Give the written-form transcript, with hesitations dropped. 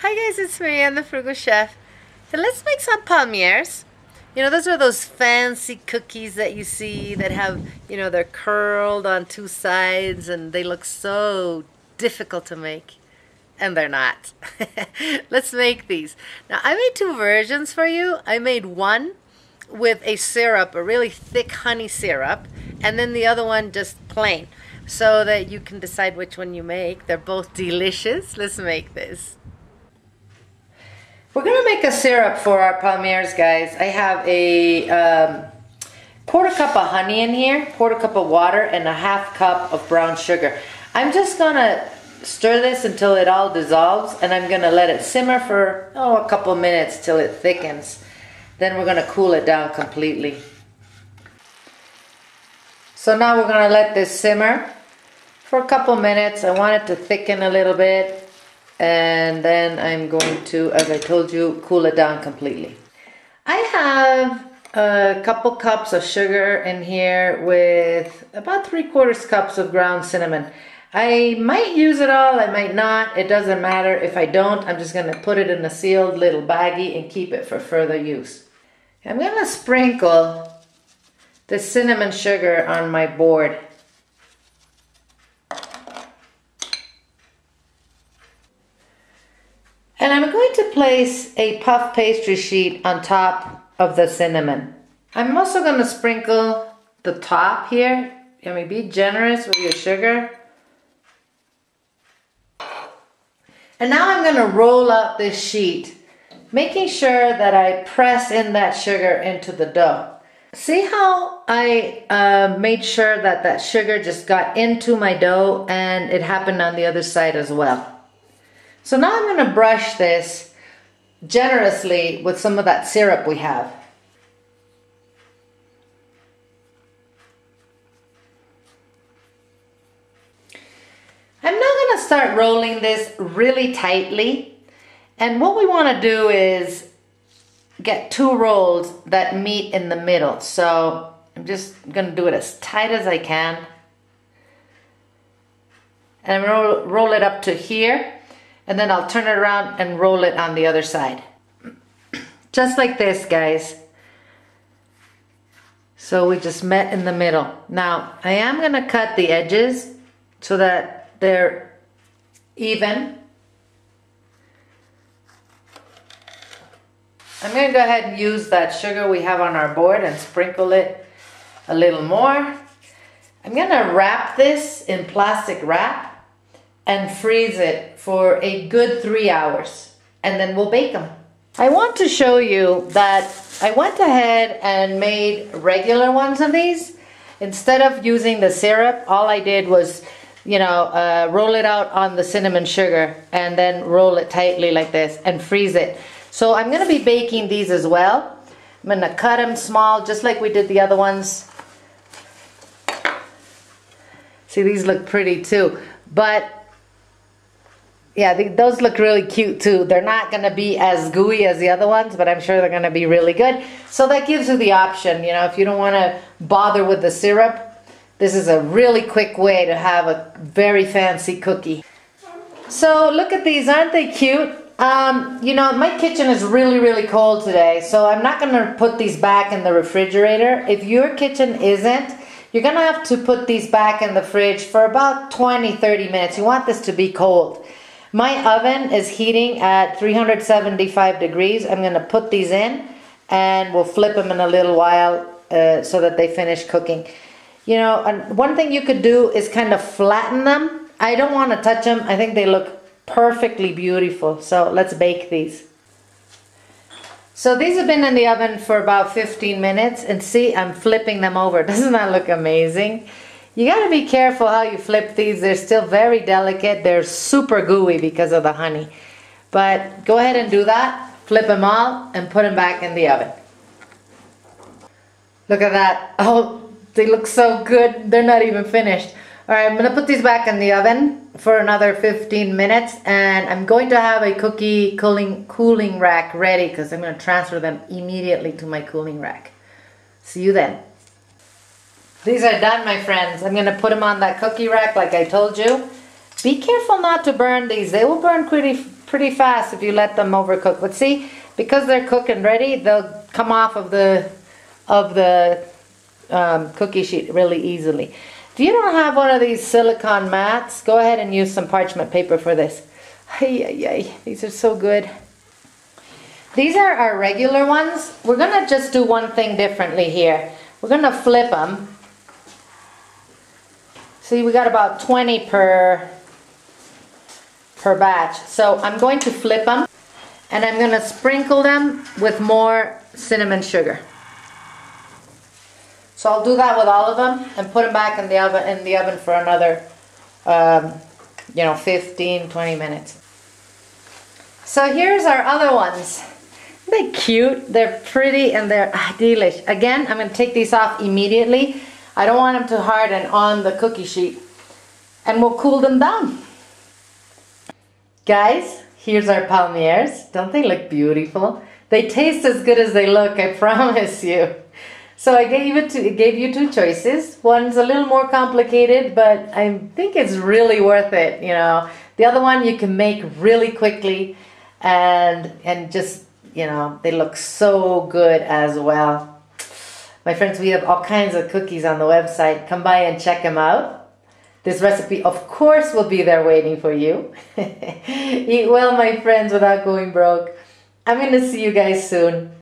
Hi guys, it's Marianne, the Frugal Chef. So let's make some palmiers. You know, those are those fancy cookies that you see that have, they're curled on two sides and they look so difficult to make. And they're not. Let's make these. Now, I made two versions for you. I made one with a syrup, a really thick honey syrup, and then the other one just plain, so that you can decide which one you make. They're both delicious. Let's make this. We're gonna make a syrup for our palmiers, guys. I have a quarter cup of honey in here, quarter cup of water, and a half cup of brown sugar. I'm just gonna stir this until it all dissolves, and I'm gonna let it simmer for a couple minutes till it thickens. Then we're gonna cool it down completely. So now we're gonna let this simmer for a couple minutes. I want it to thicken a little bit, and then I'm going to, as I told you, cool it down completely. I have a couple cups of sugar in here with about 3/4 cups of ground cinnamon. I might use it all, I might not, it doesn't matter. If I don't, I'm just gonna put it in a sealed little baggie and keep it for further use. I'm gonna sprinkle the cinnamon sugar on my board. And I'm going to place a puff pastry sheet on top of the cinnamon. I'm also gonna sprinkle the top here. I mean, be generous with your sugar. And now I'm gonna roll out this sheet, making sure that I press in that sugar into the dough. See how I made sure that that sugar just got into my dough, and it happened on the other side as well. So now I'm gonna brush this generously with some of that syrup we have. I'm now going to start rolling this really tightly, and what we want to do is get two rolls that meet in the middle. So I'm just going to do it as tight as I can, and I'm going to roll it up to here, and then I'll turn it around and roll it on the other side. Just like this, guys. So we just met in the middle. Now I am going to cut the edges so that they're even. I'm going to go ahead and use that sugar we have on our board and sprinkle it a little more. I'm going to wrap this in plastic wrap and freeze it for a good 3 hours, and then we'll bake them. I want to show you that I went ahead and made regular ones of these. Instead of using the syrup, all I did was roll it out on the cinnamon sugar and then roll it tightly like this and freeze it. So I'm going to be baking these as well. I'm going to cut them small just like we did the other ones. See, these look pretty too. But yeah, those look really cute too. They're not going to be as gooey as the other ones, but I'm sure they're going to be really good. So that gives you the option, if you don't want to bother with the syrup. This is a really quick way to have a very fancy cookie. So look at these, aren't they cute? My kitchen is really cold today, so I'm not gonna put these back in the refrigerator. If your kitchen isn't, you're gonna have to put these back in the fridge for about 20-30 minutes. You want this to be cold. My oven is heating at 375 degrees. I'm gonna put these in, and we'll flip them in a little while so that they finish cooking. And one thing you could do is kind of flatten them. I don't want to touch them. I think they look perfectly beautiful. So let's bake these. So these have been in the oven for about 15 minutes. And see, I'm flipping them over. Doesn't that look amazing? You got to be careful how you flip these. They're still very delicate. They're super gooey because of the honey. But go ahead and do that. Flip them all and put them back in the oven. Look at that. Oh, they look so good. They're not even finished. All right, I'm gonna put these back in the oven for another 15 minutes, and I'm going to have a cookie cooling rack ready because I'm gonna transfer them immediately to my cooling rack. See you then. These are done, my friends. I'm gonna put them on that cookie rack like I told you. Be careful not to burn these. They will burn pretty fast if you let them overcook. But see, because they're cooked and ready, they'll come off of the cookie sheet really easily. If you don't have one of these silicone mats, go ahead and use some parchment paper for this. Ay, ay, ay. These are so good. These are our regular ones. We're gonna just do one thing differently here. We're gonna flip them. See, we got about 20 per batch. So I'm going to flip them and I'm gonna sprinkle them with more cinnamon sugar. So I'll do that with all of them and put them back in the oven for another 15-20 minutes. So here's our other ones. They're cute, they're pretty, and they're delish. Again, I'm going to take these off immediately. I don't want them to harden on the cookie sheet. And we'll cool them down. Guys, here's our palmiers. Don't they look beautiful? They taste as good as they look, I promise you. So I gave you two choices. One's a little more complicated, but I think it's really worth it, you know. The other one you can make really quickly and just, you know, they look so good as well. My friends, we have all kinds of cookies on the website. Come by and check them out. This recipe, of course, will be there waiting for you. Eat well, my friends, without going broke. I'm going to see you guys soon.